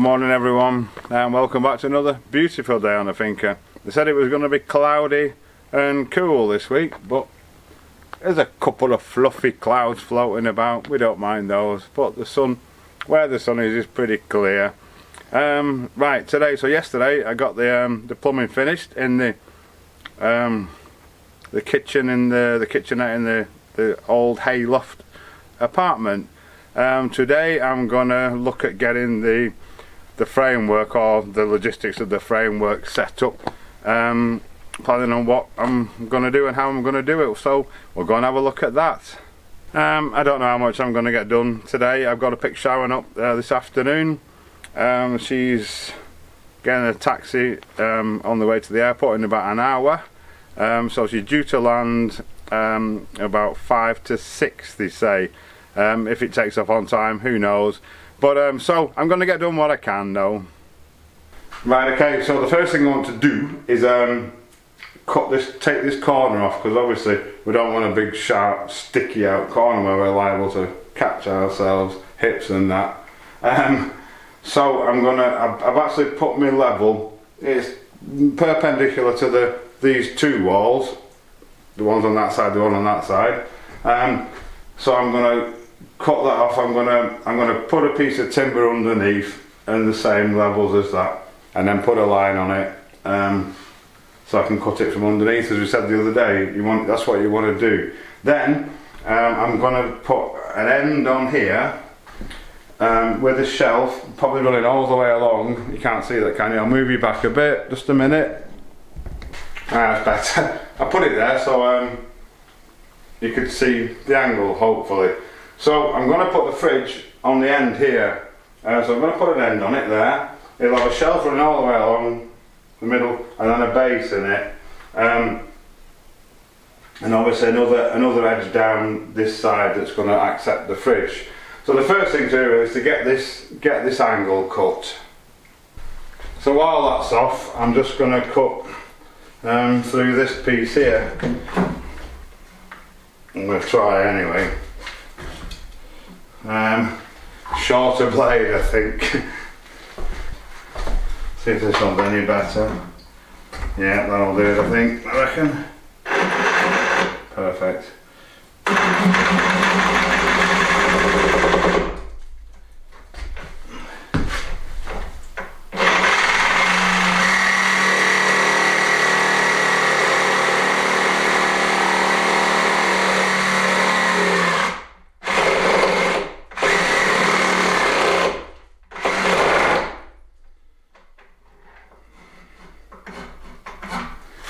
morning everyone, and welcome back to another beautiful day on the Finker. They said it was going to be cloudy and cool this week, but there's a couple of fluffy clouds floating about. We don't mind those, but the sun, where the sun is pretty clear. Right, today, so yesterday I got the plumbing finished in the kitchen and the kitchenette in the old Hay Loft apartment. Today I'm gonna look at getting the framework, or the logistics of the framework set up, planning on what I'm gonna do and how I'm gonna do it. So we're gonna have a look at that. I don't know how much I'm gonna get done today. I've got to pick Sharon up this afternoon. She's getting a taxi on the way to the airport in about an hour, so she's due to land about 5 to 6 they say. If it takes off on time, who knows, but so I'm going to get done what I can though. Right, okay, so the first thing I want to do is take this corner off, because obviously we don't want a big sharp sticky out corner where we're liable to catch ourselves, hips and that. So I've actually put my level, it's perpendicular to these two walls, the ones on that side, the one on that side. So I'm going to cut that off. I'm going to put a piece of timber underneath and the same levels as that, and then put a line on it, so I can cut it from underneath, as we said the other day. That's what you want to do. Then I'm going to put an end on here with a shelf, probably running all the way along. You can't see that, can you? I'll move you back a bit, just a minute. That's better. I put it there so you could see the angle, hopefully. So I'm going to put the fridge on the end here. So I'm going to put an end on it there. It'll have a shelf running all the way along the middle, and then a base in it. And obviously another edge down this side that's going to accept the fridge. So the first thing to do is to get this angle cut. So while that's off, I'm just going to cut through this piece here. I'm going to try anyway. Shorter blade, I think. See if this one's any better. Yeah, that'll do it, I reckon. Perfect.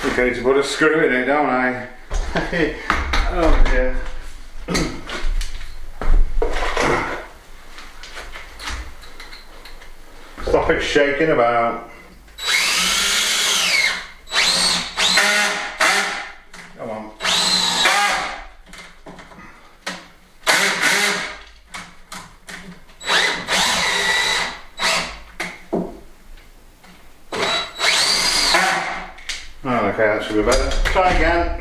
Okay, to put a screw in it, don't I? Oh dear. Stop it shaking about. Come on. Oh, okay, that should be better. Try again.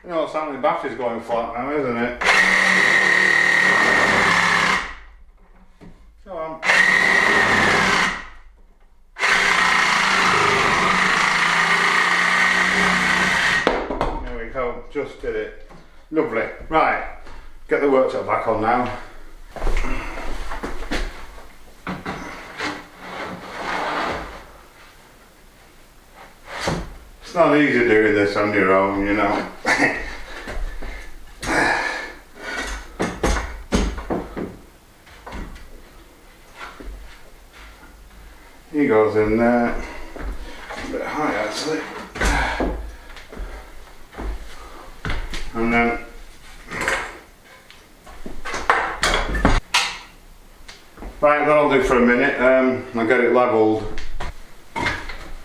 You know, it's sounding the battery's going flat now, isn't it? Go on. Oh, just did it. Lovely. Right, get the worktop back on now. It's not easy doing this on your own, you know. He goes in there. A bit high actually. And then right, that'll do for a minute. I'll get it levelled.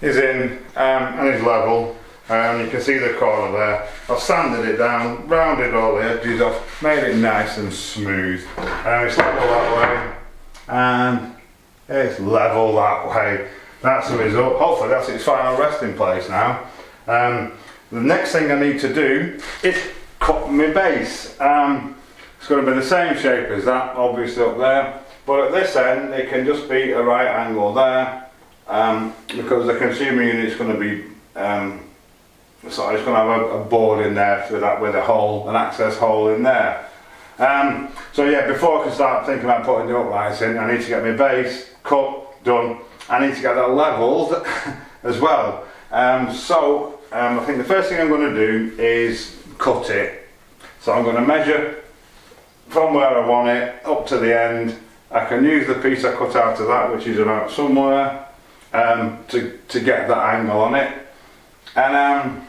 He's in and he's level. You can see the corner there. I've sanded it down, rounded all the edges off, made it nice and smooth. It's level that way and it's level that way. that's the result. Hopefully that's its final resting place now. The next thing I need to do is cut my base. It's going to be the same shape as that, obviously up there, but at this end it can just be a right angle there, because the consumer unit is going to be so it's going to have a board in there with a hole, an access hole in there. So yeah, before I can start thinking about putting the uprights in, I need to get my base cut, done. I need to get that levelled as well. I think the first thing I'm going to do is cut it. So I'm going to measure from where I want it up to the end. I can use the piece I cut out of that, which is about somewhere, to get that angle on it. And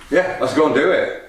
yeah, let's go and do it.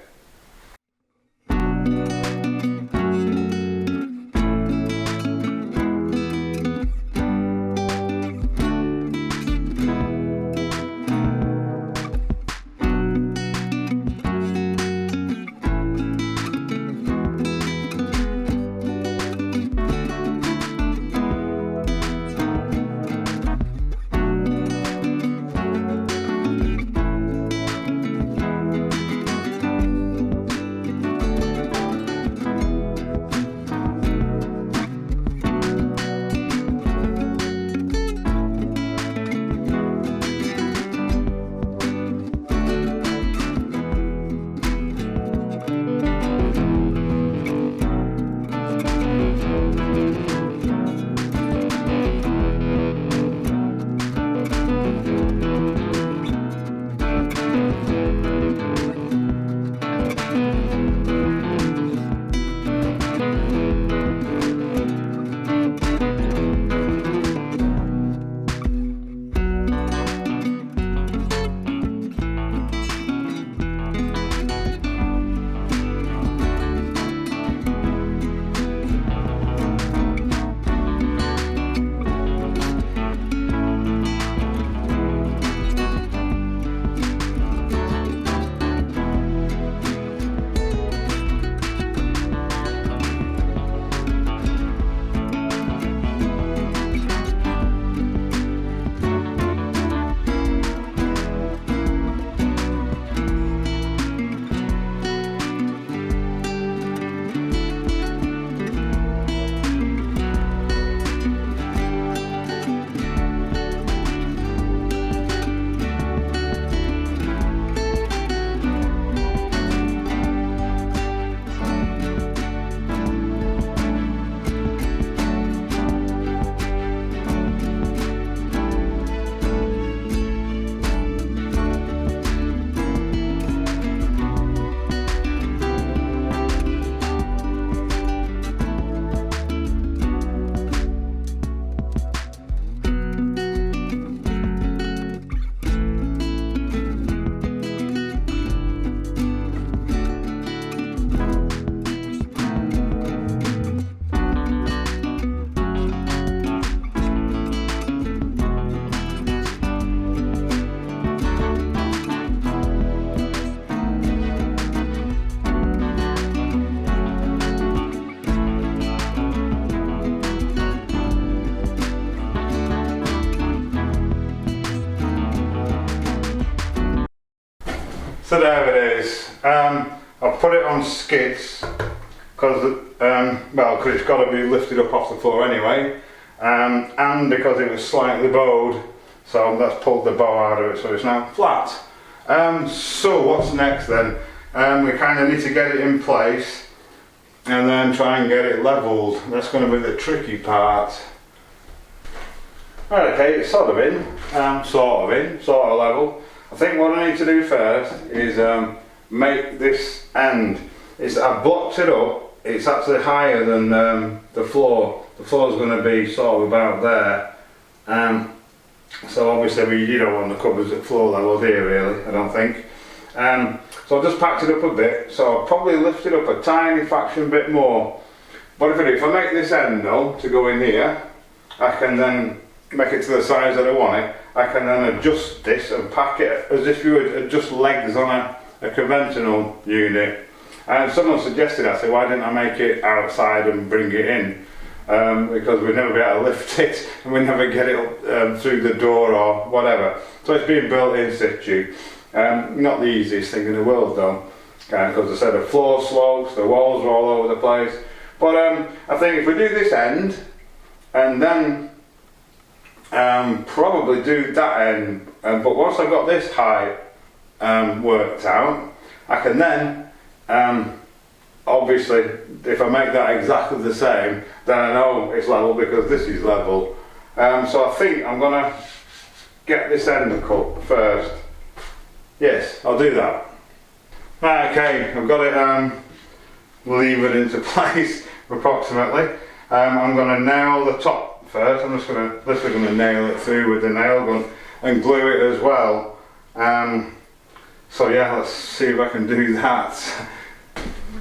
So there it is. I've put it on skids because it's got to be lifted up off the floor anyway, and because it was slightly bowed, so that's pulled the bow out of it, so it's now flat. So what's next then? We kind of need to get it in place and then try and get it levelled. That's going to be the tricky part. Right, okay, it's sort of level. I think what I need to do first is make this end. I've blocked it up. It's actually higher than the floor. The floor is going to be sort of about there. So obviously you don't want the cupboards at floor level here, really, I don't think. So I've just packed it up a bit. So I'll probably lift it up a tiny fraction bit more. What if I make this end though to go in here, I can then make it to the size that I want it. I can then adjust this and pack it as if you would adjust legs on a conventional unit. And someone suggested, I said, why didn't I make it outside and bring it in? because we never be able to lift it and we never get it up through the door or whatever. So it's being built in situ. Not the easiest thing in the world though, because I said the floor slopes, the walls are all over the place. But I think if we do this end and then probably do that end, but once I've got this height worked out, I can then obviously if I make that exactly the same, then I know it's level because this is level. So I think I'm going to get this end cut first. Yes, I'll do that. Right, okay, I've got it levered into place approximately. I'm going to nail the top first. I'm just literally going to nail it through with the nail gun and glue it as well. So yeah, let's see if I can do that.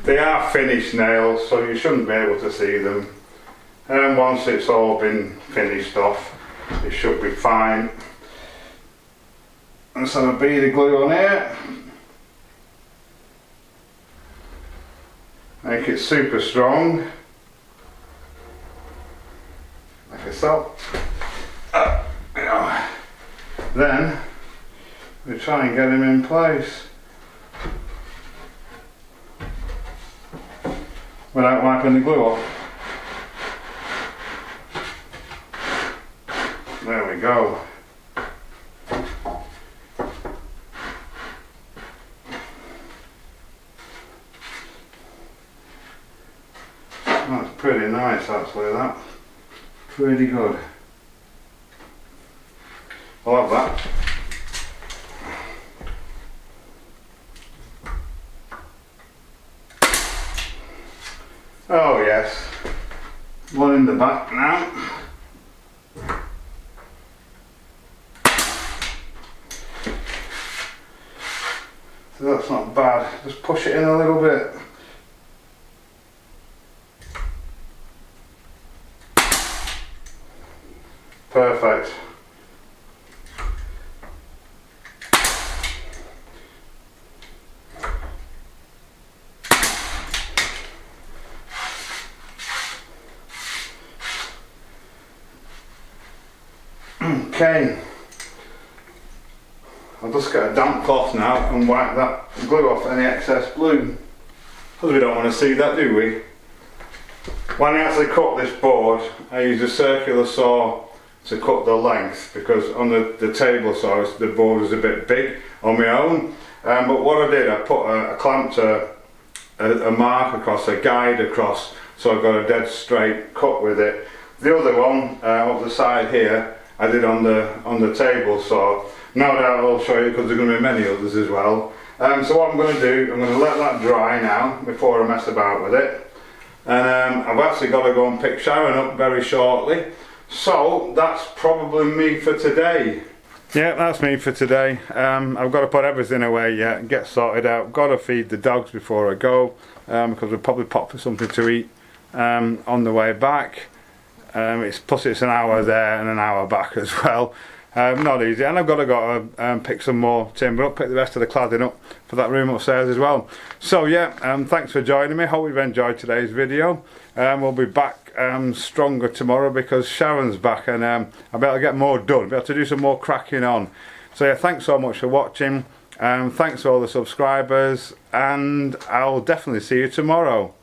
They are finished nails, so you shouldn't be able to see them. And once it's all been finished off, it should be fine. Let's have a bead of glue on here. Make it super strong. Like so. Then we try and get him in place without wiping the glue off. There we go. That's pretty nice actually, that. Pretty good. I love that. Oh yes, one in the back now. So that's not bad, just push it in a little bit. Perfect. Okay, I'll just get a damp cloth now and wipe that glue off any excess glue, because we don't want to see that, do we? When I actually cut this board, I used a circular saw to cut the length, because on the table saw the board was a bit big on my own. But what I did, I put I clamped a mark across, a guide across, so I've got a dead straight cut with it. The other one up the side here, I did on the table saw. No doubt I'll show you because there are going to be many others as well. So what I'm going to do, I'm going to let that dry now before I mess about with it. And I've actually got to go and pick Sharon up very shortly. So that's probably me for today. Yeah, that's me for today. I've got to put everything away yet and get sorted out. Got to feed the dogs before I go, because we'll probably pop for something to eat on the way back. Plus it's an hour there and an hour back as well. Not easy, and I've got to go pick some more timber up, pick the rest of the cladding up for that room upstairs as well. So yeah, thanks for joining me. Hope you've enjoyed today's video. We'll be back stronger tomorrow because Sharon's back, and I'll be able to get more done, be able to do some more cracking on. So yeah, thanks so much for watching. Thanks to all the subscribers, and I'll definitely see you tomorrow.